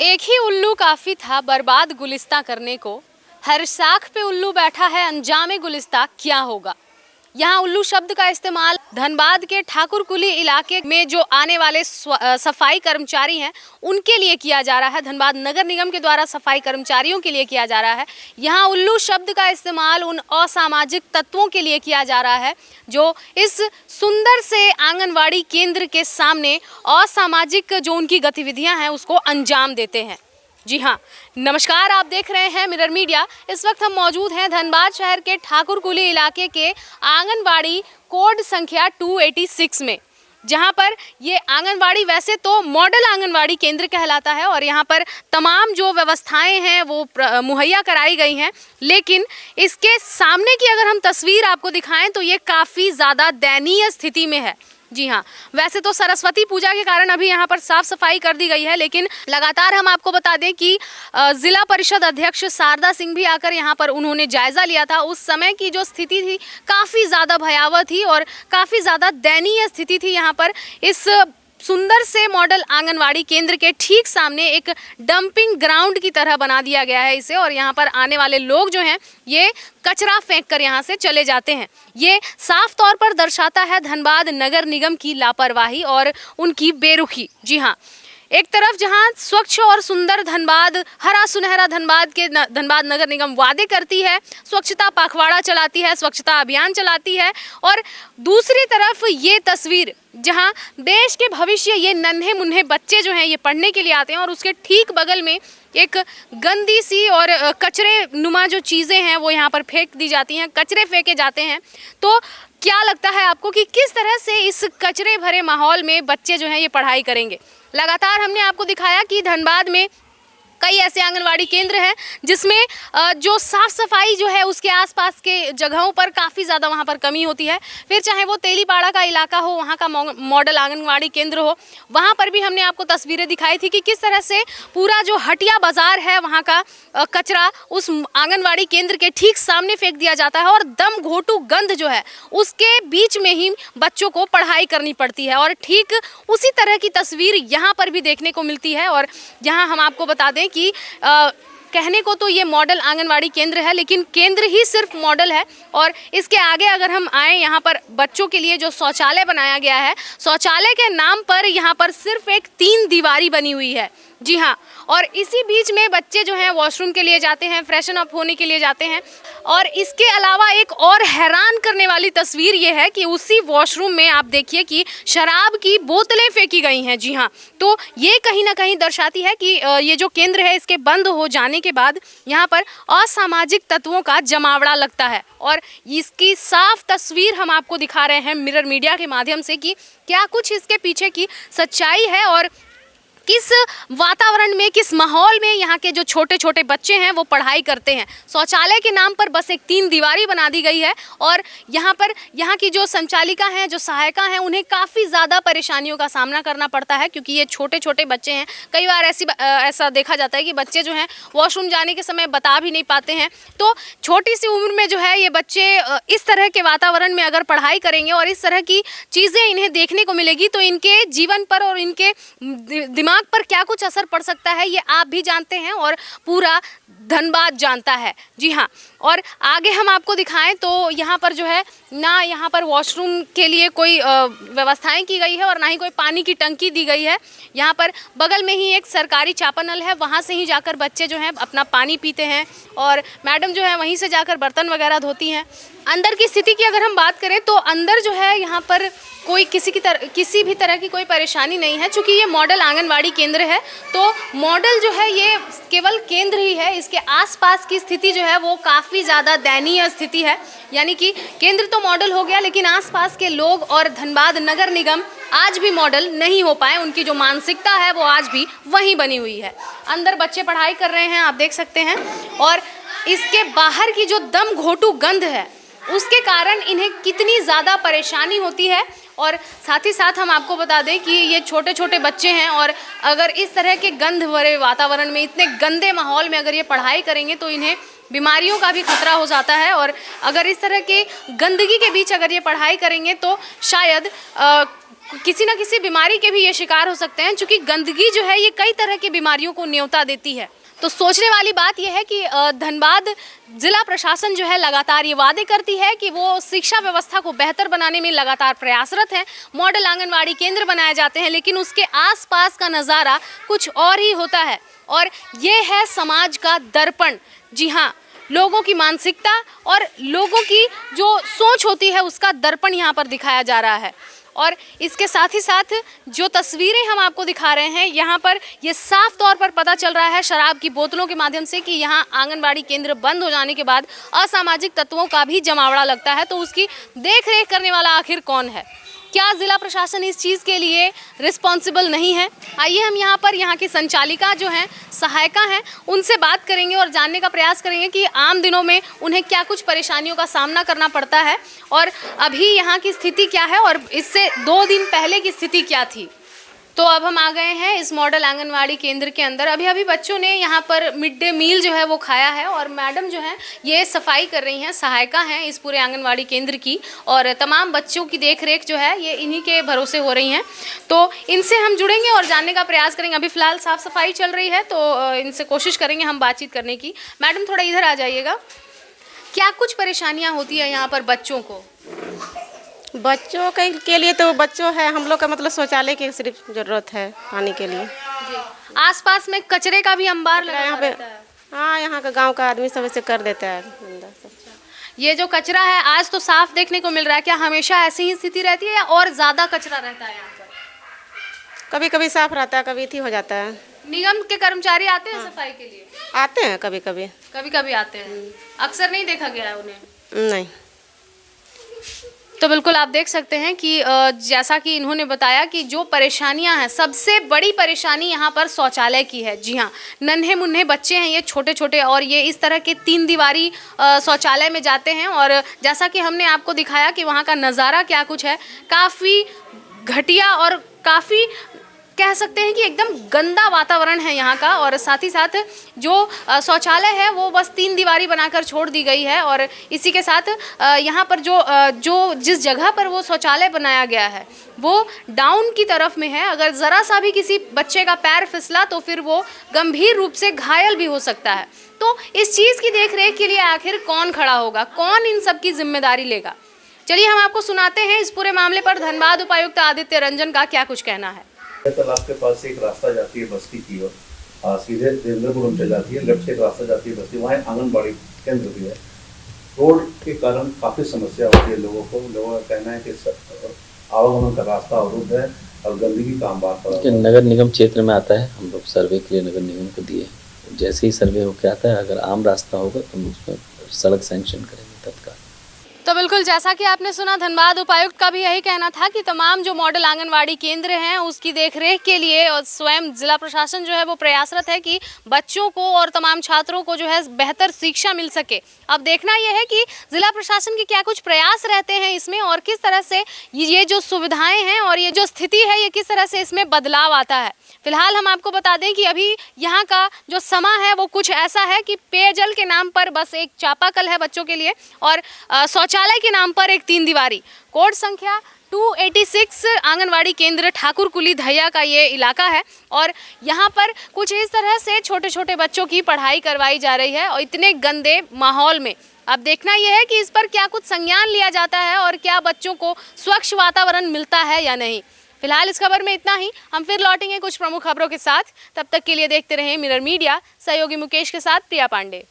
एक ही उल्लू काफी था बर्बाद गुलिस्तां करने को। हर साख पे उल्लू बैठा है, अंजामे गुलिस्तां क्या होगा। यहाँ उल्लू शब्द का इस्तेमाल धनबाद के ठाकुरकुली इलाके में जो आने वाले सफाई कर्मचारी हैं उनके लिए किया जा रहा है। धनबाद नगर निगम के द्वारा सफाई कर्मचारियों के लिए किया जा रहा है। यहाँ उल्लू शब्द का इस्तेमाल उन असामाजिक तत्वों के लिए किया जा रहा है जो इस सुंदर से आंगनवाड़ी केंद्र के सामने असामाजिक जो उनकी गतिविधियां हैं उसको अंजाम देते हैं। जी हाँ, नमस्कार, आप देख रहे हैं मिरर मीडिया। इस वक्त हम मौजूद हैं धनबाद शहर के ठाकुरकुली इलाके के आंगनवाड़ी कोड संख्या 286 में, जहां पर ये आंगनवाड़ी वैसे तो मॉडल आंगनवाड़ी केंद्र कहलाता है और यहां पर तमाम जो व्यवस्थाएं हैं वो मुहैया कराई गई हैं, लेकिन इसके सामने की अगर हम तस्वीर आपको दिखाएं तो ये काफ़ी ज़्यादा दयनीय स्थिति में है। जी हाँ, वैसे तो सरस्वती पूजा के कारण अभी यहाँ पर साफ सफाई कर दी गई है, लेकिन लगातार हम आपको बता दें कि जिला परिषद अध्यक्ष शारदा सिंह भी आकर यहाँ पर उन्होंने जायजा लिया था। उस समय की जो स्थिति थी काफ़ी ज़्यादा भयावह थी और काफ़ी ज़्यादा दयनीय स्थिति थी। यहाँ पर इस सुंदर से मॉडल आंगनवाड़ी केंद्र के ठीक सामने एक डंपिंग ग्राउंड की तरह बना दिया गया है इसे, और यहाँ पर आने वाले लोग जो हैं ये कचरा फेंक कर यहाँ से चले जाते हैं। ये साफ तौर पर दर्शाता है धनबाद नगर निगम की लापरवाही और उनकी बेरुखी। जी हाँ, एक तरफ जहां स्वच्छ और सुंदर धनबाद, हरा सुनहरा धनबाद के धनबाद नगर निगम वादे करती है, स्वच्छता पखवाड़ा चलाती है, स्वच्छता अभियान चलाती है, और दूसरी तरफ ये तस्वीर जहां देश के भविष्य ये नन्हे मुन्ने बच्चे जो हैं ये पढ़ने के लिए आते हैं और उसके ठीक बगल में एक गंदी सी और कचरे नुमा जो चीज़ें हैं वो यहाँ पर फेंक दी जाती हैं, कचरे फेंके जाते हैं। तो क्या लगता है आपको कि किस तरह से इस कचरे भरे माहौल में बच्चे जो हैं ये पढ़ाई करेंगे? लगातार हमने आपको दिखाया कि धनबाद में कई ऐसे आंगनवाड़ी केंद्र हैं जिसमें जो साफ़ सफाई जो है उसके आसपास के जगहों पर काफ़ी ज़्यादा वहाँ पर कमी होती है। फिर चाहे वो तेलीपाड़ा का इलाका हो, वहाँ का मॉडल आंगनवाड़ी केंद्र हो, वहाँ पर भी हमने आपको तस्वीरें दिखाई थी कि किस तरह से पूरा जो हटिया बाज़ार है वहाँ का कचरा उस आंगनवाड़ी केंद्र के ठीक सामने फेंक दिया जाता है और दम घोटू गंध जो है उसके बीच में ही बच्चों को पढ़ाई करनी पड़ती है। और ठीक उसी तरह की तस्वीर यहाँ पर भी देखने को मिलती है। और यहाँ हम आपको बता दें कि कहने को तो ये मॉडल आंगनवाड़ी केंद्र है, लेकिन केंद्र ही सिर्फ मॉडल है। और इसके आगे अगर हम आए, यहाँ पर बच्चों के लिए जो शौचालय बनाया गया है, शौचालय के नाम पर यहाँ पर सिर्फ एक 3 दीवारी बनी हुई है। जी हाँ, और इसी बीच में बच्चे जो हैं वॉशरूम के लिए जाते हैं, फ्रेशन अप होने के लिए जाते हैं। और इसके अलावा एक और हैरान करने वाली तस्वीर ये है कि उसी वॉशरूम में आप देखिए कि शराब की बोतलें फेंकी गई हैं। जी हाँ, तो ये कहीं ना कहीं दर्शाती है कि ये जो केंद्र है इसके बंद हो जाने के बाद यहाँ पर असामाजिक तत्वों का जमावड़ा लगता है। और इसकी साफ तस्वीर हम आपको दिखा रहे हैं मिरर मीडिया के माध्यम से कि क्या कुछ इसके पीछे की सच्चाई है और किस वातावरण में, किस माहौल में यहाँ के जो छोटे छोटे बच्चे हैं वो पढ़ाई करते हैं। शौचालय के नाम पर बस एक 3 दीवारी बना दी गई है और यहाँ पर यहाँ की जो संचालिका हैं, जो सहायिका हैं, उन्हें काफ़ी ज़्यादा परेशानियों का सामना करना पड़ता है क्योंकि ये छोटे छोटे बच्चे हैं। कई बार ऐसा देखा जाता है कि बच्चे जो हैं वॉशरूम जाने के समय बता भी नहीं पाते हैं। तो छोटी सी उम्र में जो है ये बच्चे इस तरह के वातावरण में अगर पढ़ाई करेंगे और इस तरह की चीज़ें इन्हें देखने को मिलेगी तो इनके जीवन पर और इनके दिमाग पर क्या कुछ असर पड़ सकता है ये आप भी जानते हैं और पूरा धनबाद जानता है। जी हाँ, और आगे हम आपको दिखाएं तो यहाँ पर जो है ना यहाँ पर वॉशरूम के लिए कोई व्यवस्थाएं की गई है और ना ही कोई पानी की टंकी दी गई है। यहाँ पर बगल में ही एक सरकारी चापानल है, वहाँ से ही जाकर बच्चे जो हैं अपना पानी पीते हैं और मैडम जो है वहीं से जाकर बर्तन वगैरह धोती हैं। अंदर की स्थिति की अगर हम बात करें तो अंदर जो है यहाँ पर कोई किसी भी तरह की कोई परेशानी नहीं है। चूँकि ये मॉडल आंगनवाड़ी केंद्र है तो मॉडल जो है ये केवल केंद्र ही है, इसके आसपास की स्थिति जो है वो काफ़ी ज़्यादा दयनीय स्थिति है। यानी कि केंद्र तो मॉडल हो गया लेकिन आसपास के लोग और धनबाद नगर निगम आज भी मॉडल नहीं हो पाए। उनकी जो मानसिकता है वो आज भी वहीं बनी हुई है। अंदर बच्चे पढ़ाई कर रहे हैं, आप देख सकते हैं, और इसके बाहर की जो दम घोटू गंध है उसके कारण इन्हें कितनी ज़्यादा परेशानी होती है। और साथ ही साथ हम आपको बता दें कि ये छोटे छोटे बच्चे हैं और अगर इस तरह के गंध भरे वातावरण में, इतने गंदे माहौल में अगर ये पढ़ाई करेंगे तो इन्हें बीमारियों का भी खतरा हो जाता है। और अगर इस तरह के गंदगी के बीच अगर ये पढ़ाई करेंगे तो शायद किसी ना किसी बीमारी के भी ये शिकार हो सकते हैं, क्योंकि गंदगी जो है ये कई तरह की बीमारियों को न्योता देती है। तो सोचने वाली बात यह है कि धनबाद जिला प्रशासन जो है लगातार ये वादे करती है कि वो शिक्षा व्यवस्था को बेहतर बनाने में लगातार प्रयासरत है। मॉडल आंगनवाड़ी केंद्र बनाए जाते हैं, लेकिन उसके आसपास का नज़ारा कुछ और ही होता है। और ये है समाज का दर्पण। जी हाँ, लोगों की मानसिकता और लोगों की जो सोच होती है उसका दर्पण यहाँ पर दिखाया जा रहा है। और इसके साथ ही साथ जो तस्वीरें हम आपको दिखा रहे हैं, यहाँ पर ये साफ तौर पर पता चल रहा है शराब की बोतलों के माध्यम से कि यहाँ आंगनबाड़ी केंद्र बंद हो जाने के बाद असामाजिक तत्वों का भी जमावड़ा लगता है। तो उसकी देख रेख करने वाला आखिर कौन है? क्या ज़िला प्रशासन इस चीज़ के लिए रिस्पॉन्सिबल नहीं है? आइए हम यहाँ पर यहाँ की संचालिका जो हैं, सहायिका हैं, उनसे बात करेंगे और जानने का प्रयास करेंगे कि आम दिनों में उन्हें क्या कुछ परेशानियों का सामना करना पड़ता है और अभी यहाँ की स्थिति क्या है और इससे 2 दिन पहले की स्थिति क्या थी। तो अब हम आ गए हैं इस मॉडल आंगनवाड़ी केंद्र के अंदर। अभी बच्चों ने यहाँ पर मिड डे मील जो है वो खाया है और मैडम जो है ये सफाई कर रही हैं, सहायिका हैं इस पूरे आंगनवाड़ी केंद्र की, और तमाम बच्चों की देखरेख जो है ये इन्हीं के भरोसे हो रही हैं। तो इनसे हम जुड़ेंगे और जानने का प्रयास करेंगे। अभी फ़िलहाल साफ़ सफाई चल रही है, तो इनसे कोशिश करेंगे हम बातचीत करने की। मैडम थोड़ा इधर आ जाइएगा। क्या कुछ परेशानियाँ होती है यहाँ पर बच्चों को? बच्चों के लिए तो बच्चों है, हम लोग का मतलब शौचालय की सिर्फ ज़रूरत है पानी के लिए। जी। आसपास में कचरे का भी अंबार लगा यहाँ पे रहता है। हाँ, यहाँ का गांव का आदमी सब ऐसे कर देता है। ये जो कचरा है आज तो साफ देखने को मिल रहा है, क्या हमेशा ऐसी ही स्थिति रहती है या और ज़्यादा कचरा रहता है यहाँ पर? कभी कभी साफ रहता है, कभी थी हो जाता है। निगम के कर्मचारी आते हैं सफाई के लिए? आते हैं कभी कभी। कभी कभी आते हैं, अक्सर नहीं देखा गया है उन्हें? नहीं। तो बिल्कुल आप देख सकते हैं कि जैसा कि इन्होंने बताया कि जो परेशानियां हैं, सबसे बड़ी परेशानी यहाँ पर शौचालय की है। जी हाँ, नन्हे मुन्ने बच्चे हैं ये, छोटे छोटे, और ये इस तरह के 3 दीवारी शौचालय में जाते हैं। और जैसा कि हमने आपको दिखाया कि वहाँ का नज़ारा क्या कुछ है, काफ़ी घटिया और काफ़ी कह सकते हैं कि एकदम गंदा वातावरण है यहाँ का। और साथ ही साथ जो शौचालय है वो बस 3 दीवारी बनाकर छोड़ दी गई है। और इसी के साथ यहाँ पर जो जिस जगह पर वो शौचालय बनाया गया है वो डाउन की तरफ में है। अगर ज़रा सा भी किसी बच्चे का पैर फिसला तो फिर वो गंभीर रूप से घायल भी हो सकता है। तो इस चीज़ की देखरेख के लिए आखिर कौन खड़ा होगा, कौन इन सब की जिम्मेदारी लेगा? चलिए हम आपको सुनाते हैं इस पूरे मामले पर धनबाद उपायुक्त आदित्य रंजन का क्या कुछ कहना है। तालाब के पास से एक रास्ता जाती है बस्ती की ओर, सीधे देवेंद्रपुरम चल जाती है, लेफ्ट से एक रास्ता जाती है बस्ती, वहाँ आंगनबाड़ी केंद्र भी है। रोड के कारण काफ़ी समस्या होती है लोगों को। लोगों का कहना है कि आवागमन का रास्ता अवरुद्ध है और गंदगी का अंबार पड़ा है। नगर निगम क्षेत्र में आता है, हम लोग सर्वे के लिए नगर निगम को दिए। जैसे ही सर्वे होकर आता है, अगर आम रास्ता होगा तो हम उसमें सड़क सैंक्शन करेंगे तत्काल। तो बिल्कुल जैसा कि आपने सुना, धनबाद उपायुक्त का भी यही कहना था कि तमाम जो मॉडल आंगनवाड़ी केंद्र हैं उसकी देखरेख के लिए और स्वयं जिला प्रशासन जो है वो प्रयासरत है कि बच्चों को और तमाम छात्रों को जो है बेहतर शिक्षा मिल सके। अब देखना यह है कि जिला प्रशासन के क्या कुछ प्रयास रहते हैं इसमें और किस तरह से ये जो सुविधाएं हैं और ये जो स्थिति है ये किस तरह से इसमें बदलाव आता है। फिलहाल हम आपको बता दें कि अभी यहाँ का जो समा है वो कुछ ऐसा है कि पेयजल के नाम पर बस एक चापाकल है बच्चों के लिए और शौचालय के नाम पर एक 3 दीवारी। कोड संख्या 286 आंगनवाड़ी केंद्र ठाकुरकुली धैया का ये इलाका है और यहाँ पर कुछ इस तरह से छोटे छोटे बच्चों की पढ़ाई करवाई जा रही है और इतने गंदे माहौल में। अब देखना यह है कि इस पर क्या कुछ संज्ञान लिया जाता है और क्या बच्चों को स्वच्छ वातावरण मिलता है या नहीं। फिलहाल इस खबर में इतना ही। हम फिर लौटेंगे कुछ प्रमुख खबरों के साथ। तब तक के लिए देखते रहें मिरर मीडिया। सहयोगी मुकेश के साथ प्रिया पांडे।